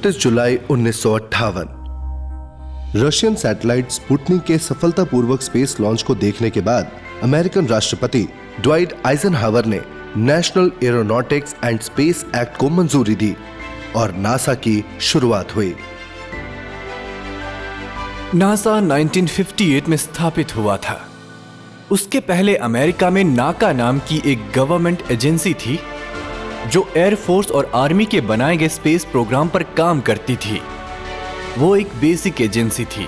29 जुलाई 1958 Russian satellite Sputnik के सफलतापूर्वक space launch को देखने के बाद अमेरिकन राष्ट्रपति ड्वाइट आइजनहावर ने national aeronautics and space act को मंजूरी दी और नासा की शुरुआत हुई। नासा 1958 में स्थापित हुआ था। उसके पहले अमेरिका में नाका नाम की एक गवर्नमेंट एजेंसी थी जो एयरफोर्स और आर्मी के बनाए गए स्पेस प्रोग्राम पर काम करती थी। वो एक बेसिक एजेंसी थी।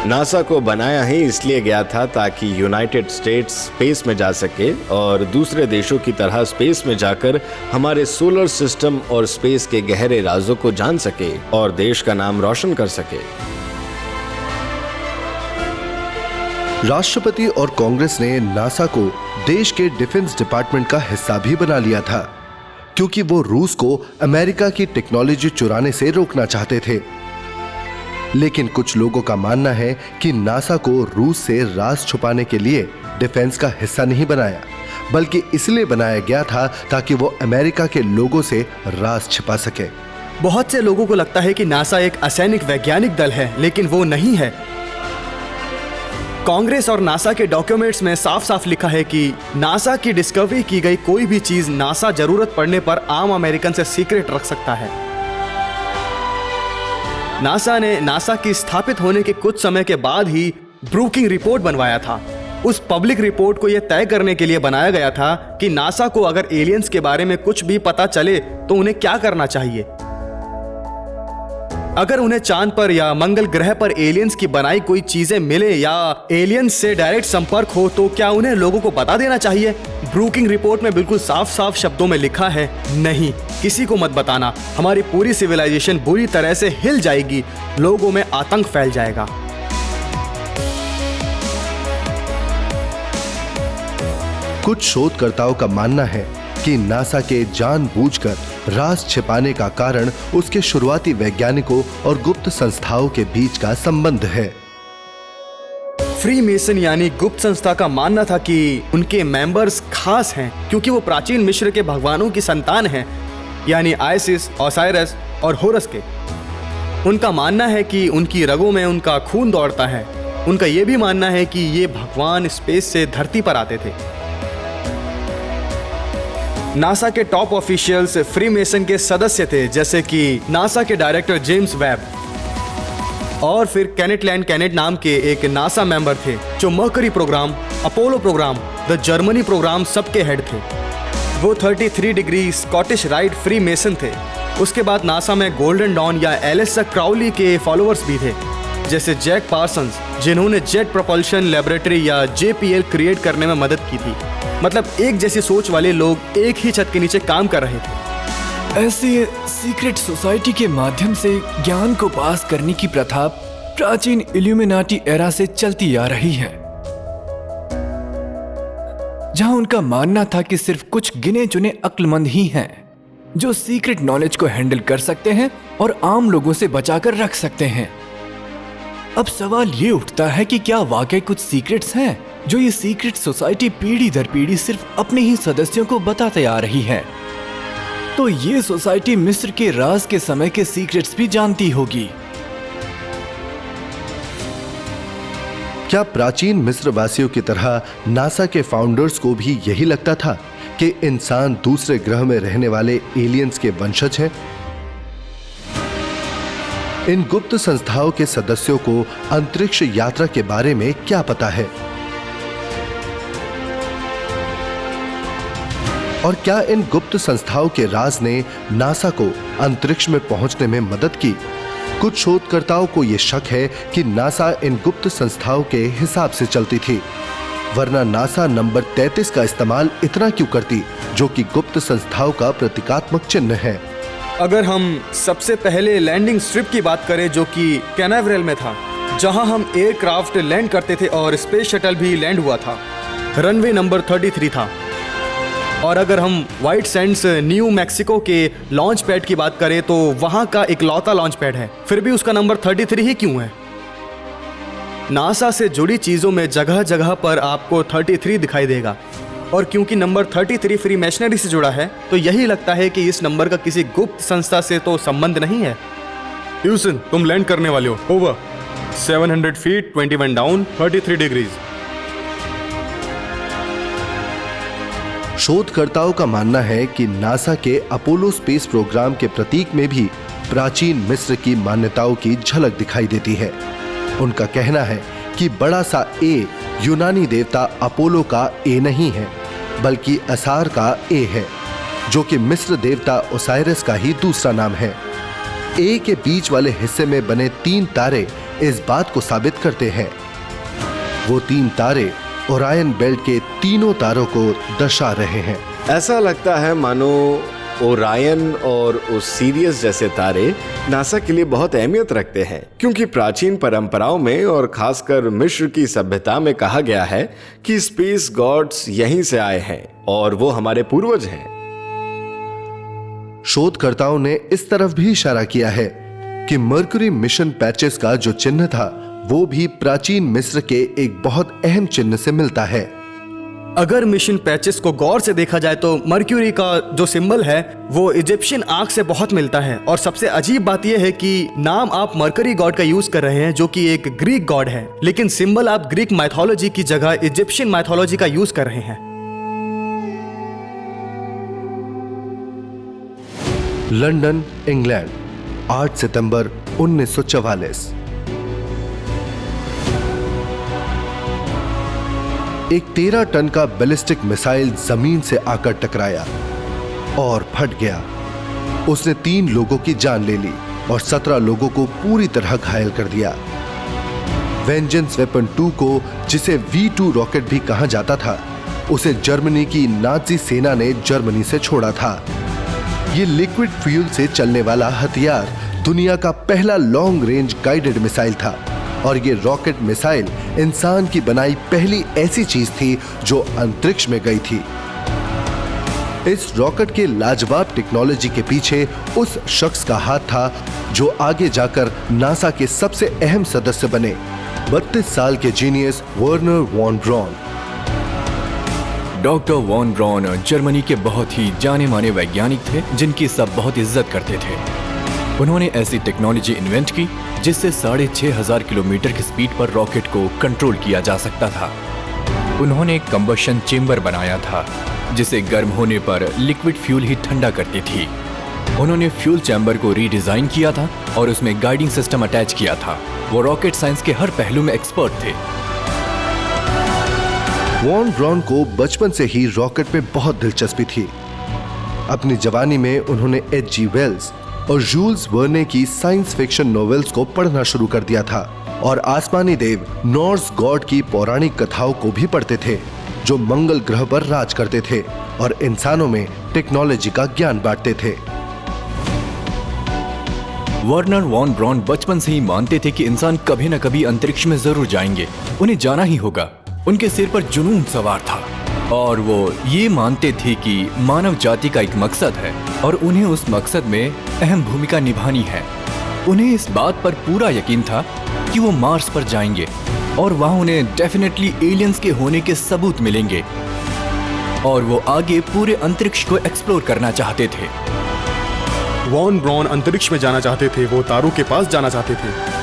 नासा को बनाया ही इसलिए गया था ताकि यूनाइटेड स्टेट्स स्पेस में जा सके और दूसरे देशों की तरह स्पेस में जाकर हमारे सोलर सिस्टम और स्पेस के गहरे राजों को जान सके और देश का नाम रोशन कर सके। राष्ट्रपति और कांग्रेस ने नासा को देश के डिफेंस डिपार्टमेंट का हिस्सा भी बना लिया था, क्योंकि वो रूस को अमेरिका की टेक्नोलॉजी चुराने से रोकना चाहते थे। लेकिन कुछ लोगों का मानना है कि नासा को रूस से राज छुपाने के लिए डिफेंस का हिस्सा नहीं बनाया, बल्कि इसलिए बनाया गया था ताकि वो अमेरिका के लोगों से राज छिपा सके। बहुत से लोगों को लगता है कि नासा एक असैनिक वैज्ञानिक दल है, लेकिन वो नहीं है। कांग्रेस और नासा के डॉक्यूमेंट्स में साफ साफ लिखा है कि नासा की डिस्कवरी की गई कोई भी चीज नासा जरूरत पड़ने पर आम अमेरिकन से सीक्रेट रख सकता है। नासा ने नासा की स्थापित होने के कुछ समय के बाद ही ब्रूकिंग रिपोर्ट बनवाया था। उस पब्लिक रिपोर्ट को यह तय करने के लिए बनाया गया था कि नासा को अगर एलियंस के बारे में कुछ भी पता चले तो उन्हें क्या करना चाहिए। अगर उन्हें चांद पर या मंगल ग्रह पर एलियंस की बनाई कोई चीजें मिले या एलियंस से डायरेक्ट संपर्क हो तो क्या उन्हें लोगों को बता देना चाहिए। ब्रूकिंग रिपोर्ट में बिल्कुल साफ साफ शब्दों में लिखा है, नहीं, किसी को मत बताना, हमारी पूरी सिविलाइजेशन बुरी तरह से हिल जाएगी, लोगों में आतंक फैल जाएगा। कुछ शोधकर्ताओं का मानना है कि नासा के जानबूझकर राज छिपाने का कारण उसके शुरुआती वैज्ञानिकों और गुप्त संस्थाओं के बीच का संबंध है। फ्री मेसन यानी गुप्त संस्था का मानना था कि उनके मेंबर्स खास हैं क्योंकि वो प्राचीन मिस्र के भगवानों की संतान हैं, यानी आइसिस, ओसाइरस और होरस के। उनका मानना है कि उनकी रगों में उनका खून दौड़ता है। उनका यह भी मानना है कि ये भगवान स्पेस से धरती पर आते थे। नासा के टॉप ऑफिशियल्स फ्री मेसन के सदस्य थे, जैसे कि नासा के डायरेक्टर जेम्स वेब और फिर केनेट लैंड केनेट नाम के एक नासा मेंबर थे जो Mercury program, Apollo program, the Germany program सबके हेड थे। वो 33 degree Scottish rite free mason थे। उसके बाद नासा में गोल्डन डॉन या एलिसा क्राउली के फॉलोअर्स भी थे, जैसे जैक पार्सन्स, जिन्होंने जेट प्रोपल्शन लैबोरेटरी या JPL क्रिएट करने में मदद की थी। मतलब एक जैसी सोच वाले लोग एक ही छत के नीचे काम कर रहे थे। ऐसे सीक्रेट सोसाइटी के माध्यम से ज्ञान को पास करने की प्रथा प्राचीन इल्यूमिनाटी एरा से चलती आ रही है, जहां उनका मानना था कि सिर्फ कुछ गिने चुने अक्लमंद ही हैं जो सीक्रेट नॉलेज को हैंडल कर सकते हैं और आम लोगों से बचाकर रख सकते हैं। अब सवाल ये उठता है कि क्या वाकई कुछ सीक्रेट्स हैं जो ये सीक्रेट सोसाइटी पीढ़ी दर पीढ़ी सिर्फ अपने ही सदस्यों को बताते आ रही है। तो ये सोसाइटी मिस्र के राज के समय के सीक्रेट्स भी जानती होगी। क्या प्राचीन मिस्र वासियों की तरह नासा के फाउंडर्स को भी यही लगता था कि इंसान दूसरे ग्रह में रहने वाले एलियंस के वंशज हैं? इन गुप्त संस्थाओं के सदस्यों को अंतरिक्ष यात्रा के बारे में क्या पता है? और क्या इन गुप्त संस्थाओं के राज ने नासा को अंतरिक्ष में पहुंचने में मदद की? कुछ शोधकर्ताओं को यह शक है कि नासा इन गुप्त संस्थाओं के हिसाब से चलती थी, वरना नासा नंबर 33 का इस्तेमाल इतना क्यों करती, जो कि गुप्त संस्थाओं का प्रतीकात्मक चिन्ह है। अगर हम सबसे पहले लैंडिंग स्ट्रिप की बात करें, जो कि कैनावरेल में था, जहां हम एयरक्राफ्ट लैंड करते थे और स्पेस शटल भी लैंड हुआ था, रनवे नंबर 33 था। और अगर हम व्हाइट सैंड्स न्यू मैक्सिको के लॉन्च पैड की बात करें तो वहां का इकलौता लॉन्च पैड है, फिर भी उसका नंबर 33 ही क्यों है? नासा से जुड़ी चीजों में जगह जगह पर आपको 33 दिखाई देगा। और क्योंकि नंबर 33 फ्री मैशनरी से जुड़ा है तो यही लगता है कि इस नंबर का किसी गुप्त संस्था से तो संबंध नहीं है। ह्यूस्टन, तुम लैंड करने वाले हो। ओवर। 700 feet, 21 down, 33 degrees. शोधकर्ताओं का मानना है कि नासा के अपोलो स्पेस प्रोग्राम के प्रतीक में भी प्राचीन मिस्र की मान्यताओं की झलक दिखाई देती है। उनका कहना है कि बड़ा सा ए यूनानी देवता अपोलो का ए नहीं है, बल्कि असार का ए है, जो कि मिस्र देवता ओसाइरस का ही दूसरा नाम है। ए के बीच वाले हिस्से में बने 3 तारे इस बात को साबित करते हैं। वो 3 तारे ओरायन बेल्ट के तीनों तारों को दर्शा रहे हैं। ऐसा लगता है मानो ओरायन और ओसिरियस जैसे तारे नासा के लिए बहुत अहमियत रखते हैं, क्योंकि प्राचीन परंपराओं में और खासकर मिस्र की सभ्यता में कहा गया है कि स्पेस गॉड्स यहीं से आए हैं और वो हमारे पूर्वज हैं। शोधकर्ताओं ने इस तरफ भी इशारा किया है कि मर्क्यूरी मिशन पैचेस का जो चिन्ह था वो भी प्राचीन मिस्र के एक बहुत अहम चिन्ह से मिलता है। अगर मिशन पैचेस को गौर से देखा जाए तो मर्क्यूरी का जो सिंबल है वो इजिप्शियन आर्क से बहुत मिलता है। और सबसे अजीब बात यह है कि नाम आप मर्करी गॉड का यूज कर रहे हैं, जो कि एक ग्रीक गॉड है, लेकिन सिंबल आप ग्रीक माइथोलॉजी की जगह इजिप्शियन माइथोलॉजी का यूज कर रहे हैं। लंदन, इंग्लैंड, 8 सितंबर 1944। एक 13 टन का बैलिस्टिक मिसाइल जमीन से आकर टकराया और फट गया। उसने 3 लोगों की जान ले ली और 17 लोगों को पूरी तरह घायल कर दिया। वेंजेंस वेपन 2 को, जिसे V2 रॉकेट भी कहा जाता था, उसे जर्मनी की नाजी सेना ने जर्मनी से छोड़ा था। ये लिक्विड फ्यूल से चलने वाला हथियार दुनिया का पहला लॉन्ग रेंज गाइडेड मिसाइल था और ये रॉकेट मिसाइल इंसान की बनाई पहली ऐसी चीज थी जो अंतरिक्ष में गई थी। इस रॉकेट के लाजवाब टेक्नोलॉजी के पीछे उस शख्स का हाथ था जो आगे जाकर नासा के सबसे अहम सदस्य बने, 32 साल के genius Wernher von Braun. Doctor von Braun Germany के बहुत ही जाने माने वैज्ञानिक थे जिनकी सब बहुत इज्जत करते थे। उन्होंने ऐसी टेक्नोलॉजी इन्वेंट की जिससे 6500 किलोमीटर की स्पीड पर रॉकेट को कंट्रोल किया जा सकता था। उन्होंने एक कंबशन चेंबर बनाया था जिसे गर्म होने पर लिक्विड फ्यूल ही ठंडा करती थी। उन्होंने फ्यूल चैम्बर को रीडिजाइन किया था और उसमें गाइडिंग सिस्टम अटैच किया था। वो रॉकेट साइंस के हर पहलू में एक्सपर्ट थे। वॉन ब्रॉन को बचपन से ही रॉकेट में बहुत दिलचस्पी थी। अपनी जवानी में उन्होंने H.G. वेल्स और जूल्स वर्ने की साइंस फिक्शन नॉवेल्स को पढ़ना शुरू कर दिया था और आसमानी देव नॉर्स गॉड की पौराणिक कथाओं को भी पढ़ते थे, जो मंगल ग्रह पर राज करते थे और इंसानों में टेक्नोलॉजी का ज्ञान बांटते थे। वर्नर वॉन ब्रॉन बचपन से ही मानते थे कि इंसान कभी न कभी अंतरिक्ष में जरूर जाएंगे, उन्हें जाना ही होगा। उनके सिर पर जुनून सवार था और वो ये मानते थे कि मानव जाति का एक मकसद है और उन्हें उस मकसद में अहम भूमिका निभानी है। उन्हें इस बात पर पूरा यकीन था कि वो मार्स पर जाएंगे और वहां उन्हें डेफिनेटली एलियंस के होने के सबूत मिलेंगे और वो आगे पूरे अंतरिक्ष को एक्सप्लोर करना चाहते थे। वॉन ब्रॉन अंतरिक्ष में जाना चाहते थे, वो तारों के पास जाना चाहते थे,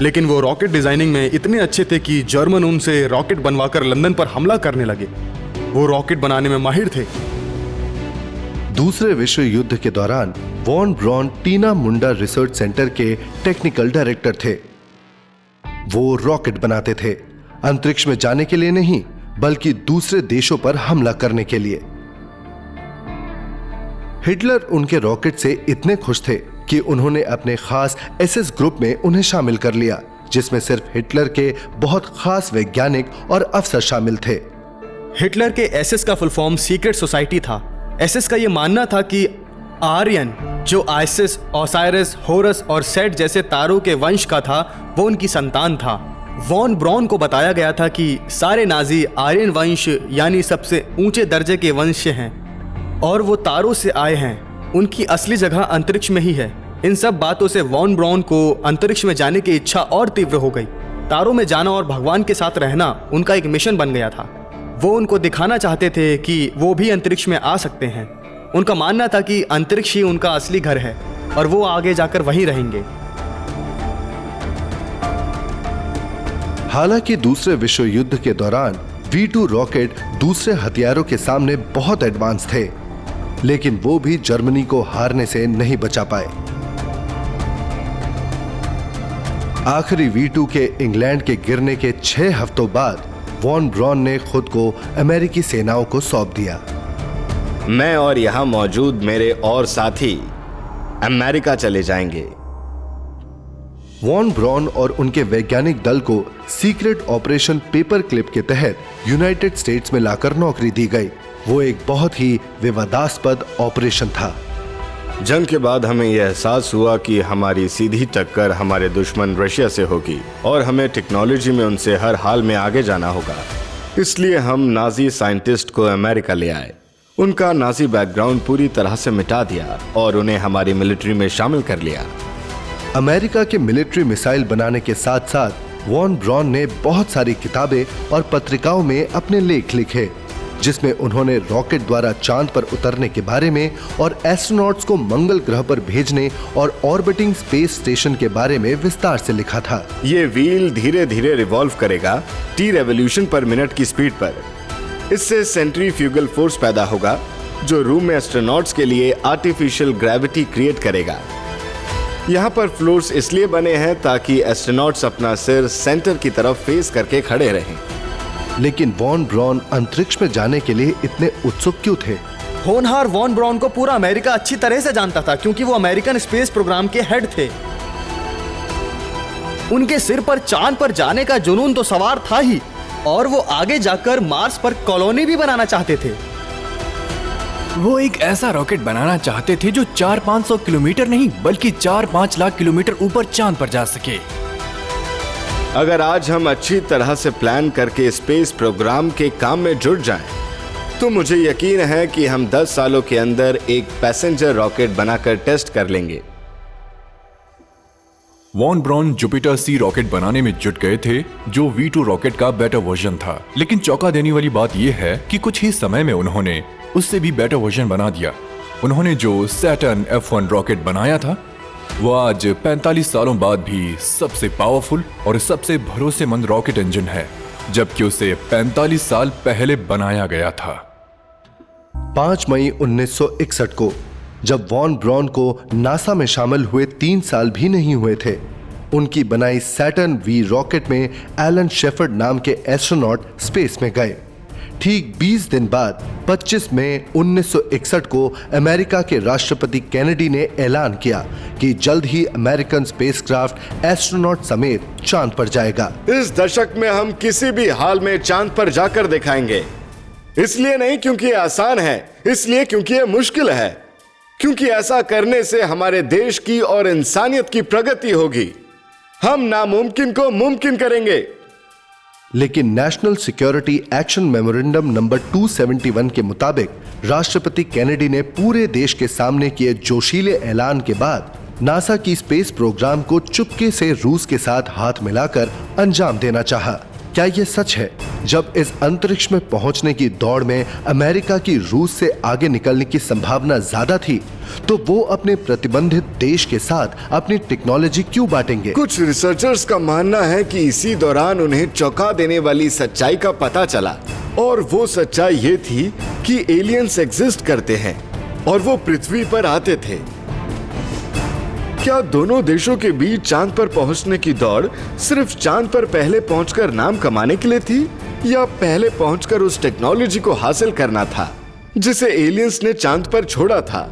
लेकिन वो रॉकेट डिजाइनिंग में इतने अच्छे थे कि जर्मन उनसे रॉकेट बनवाकर लंदन पर हमला करने लगे। वो रॉकेट बनाने में माहिर थे। दूसरे विश्व युद्ध के दौरान वॉन ब्रॉन टीना मुंडा रिसर्च सेंटर के टेक्निकल डायरेक्टर थे। वो रॉकेट बनाते थे, अंतरिक्ष में जाने के लिए नहीं, बल्कि दूसरे देशों पर हमला करने के लिए। हिटलर उनके रॉकेट से इतने खुश थे कि उन्होंने अपने खास SS ग्रुप में उन्हें शामिल कर लिया, जिसमें सिर्फ हिटलर के बहुत खास वैज्ञानिक और अफसर शामिल थे। हिटलर के SS का फुल फॉर्म सीक्रेट सोसाइटी था। SS का यह मानना था कि आर्यन, जो आइसिस, ओसाइरस, होरस और सेट जैसे तारों के वंश का था, वो उनकी संतान था। वॉन ब्रॉन को बताया गया था कि सारे नाजी आर्यन वंश यानी सबसे ऊंचे दर्जे के वंश हैं और वो तारों से आए हैं। उनकी असली जगह अंतरिक्ष में ही है। इन सब बातों से वॉन ब्रॉन को अंतरिक्ष में जाने की इच्छा और तीव्र हो गई। तारों में जाना और भगवान के साथ रहना उनका एक मिशन बन गया था। वो उनको दिखाना चाहते थे कि वो भी अंतरिक्ष में आ सकते हैं। उनका मानना था कि अंतरिक्ष ही उनका असली घर है और वो आगे जाकर वहीं रहेंगे। हालांकि दूसरे विश्व युद्ध के दौरान V2 रॉकेट दूसरे हथियारों के सामने बहुत एडवांस थे, लेकिन वो भी जर्मनी को हारने से नहीं बचा पाए। आखिरी V2 के इंग्लैंड के गिरने के 6 हफ्तों बाद वॉन ब्रॉन ने खुद को अमेरिकी सेनाओं को सौंप दिया। मैं और यहां मौजूद मेरे और साथी अमेरिका चले जाएंगे। वॉन ब्रॉन और उनके वैज्ञानिक दल को सीक्रेट ऑपरेशन पेपर क्लिप के तहत यूनाइटेड स्टेट्स में लाकर नौकरी दी गई। वो एक बहुत ही विवादास्पद ऑपरेशन था। जंग के बाद हमें यह एहसास हुआ कि हमारी सीधी टक्कर हमारे दुश्मन रशिया से होगी और हमें टेक्नोलॉजी में उनसे हर हाल में आगे जाना होगा। इसलिए हम नाजी साइंटिस्ट को अमेरिका ले आए, उनका नाजी बैकग्राउंड पूरी तरह से मिटा दिया और उन्हें हमारी मिलिट्री में शामिल कर लिया। अमेरिका के मिलिट्री मिसाइल बनाने के साथ साथ वॉन ब्रॉन ने बहुत सारी किताबें और पत्रिकाओं में अपने लेख लिखे, जिसमें उन्होंने रॉकेट द्वारा चांद पर उतरने के बारे में और एस्ट्रोनॉट्स को मंगल ग्रह पर भेजने और ऑर्बिटिंग स्पेस स्टेशन के बारे में विस्तार से लिखा था। ये व्हील धीरे धीरे रिवॉल्व करेगा T रेवोल्यूशन पर मिनट की स्पीड पर। इससे सेंट्रीफ्यूगल फोर्स पैदा होगा जो रूम में एस्ट्रोनॉट्स के लिए आर्टिफिशियल ग्रेविटी क्रिएट करेगा। यहाँ पर फ्लोर्स इसलिए बने हैं ताकि एस्ट्रोनॉट्स अपना सिर सेंटर की तरफ फेस करके खड़े रहें। लेकिन वॉन ब्रॉन अंतरिक्ष में जाने के लिए इतने उत्सुक क्यों थे? होनहार वॉन ब्रॉन को पूरा अमेरिका अच्छी तरह से जानता था, क्योंकि वो अमेरिकन स्पेस प्रोग्राम के हेड थे। उनके सिर पर चांद पर जाने का जुनून तो सवार था ही, और वो आगे जाकर मार्स पर कॉलोनी भी बनाना चाहते थे। वो एक ऐसा रॉकेट बनाना चाहते थे जो 400-500 किलोमीटर नहीं बल्कि 4-5 लाख किलोमीटर ऊपर चांद पर जा सके। अगर आज हम अच्छी तरह से प्लान करके स्पेस प्रोग्राम के काम में जुट जाएं, तो मुझे यकीन है कि हम 10 सालों के अंदर एक पैसेंजर रॉकेट बनाकर टेस्ट कर लेंगे। Von Braun Jupiter C rocket बनाने में जुट गए थे, जो V2 रॉकेट का बेटर वर्जन था। लेकिन चौंका देने वाली बात यह है कि कुछ ही समय में उन्होंने उससे भी बेटर वर्जन बना दिया। उन्होंने जो सैटर्न F1 रॉकेट बनाया था, वो आज 45 सालों बाद भी सबसे पावरफुल और सबसे भरोसेमंद रॉकेट इंजन है, जबकि उसे 45 साल पहले बनाया गया था। 5 मई 1961 को जब वॉन ब्रॉन को नासा में शामिल हुए 3 साल भी नहीं हुए थे, उनकी बनाई सैटर्न V रॉकेट में एलन शेफर्ड नाम के एस्ट्रोनॉट स्पेस में गए। ठीक 20 दिन बाद 25 मई 1961 को अमेरिका के राष्ट्रपति केनेडी ने ऐलान किया कि जल्द ही अमेरिकन स्पेसक्राफ्ट एस्ट्रोनॉट समेत चांद पर जाएगा। इस दशक में हम किसी भी हाल में चांद पर जाकर दिखाएंगे। इसलिए नहीं क्योंकि ये आसान है, इसलिए क्योंकि ये मुश्किल है, क्योंकि ऐसा करने से हमारे देश की और इंसानियत की प्रगति होगी। हम नामुमकिन को मुमकिन करेंगे। लेकिन national security action memorandum number 271 के मुताबिक राष्ट्रपति केनेडी ने पूरे देश के सामने किए जोशीले ऐलान के बाद नासा की स्पेस प्रोग्राम को चुपके से रूस के साथ हाथ मिलाकर अंजाम देना चाहा। क्या यह सच है? जब इस अंतरिक्ष में पहुंचने की दौड़ में अमेरिका की रूस से आगे निकलने की संभावना ज्यादा थी, तो वो अपने प्रतिबंधित देश के साथ अपनी टेक्नोलॉजी क्यों बांटेंगे? कुछ रिसर्चर्स का मानना है कि इसी दौरान उन्हें चौंका देने वाली सच्चाई का पता चला, और वो सच्चाई ये थी कि एलियंस एग्जिस्ट करते हैं और वो पृथ्वी पर आते थे। क्या दोनों देशों के बीच चांद पर पहुंचने की दौड़ सिर्फ चांद पर पहले पहुंचकर नाम कमाने के लिए थी, या पहले पहुंचकर उस टेक्नोलॉजी को हासिल करना था जिसे एलियंस ने चांद पर छोड़ा था?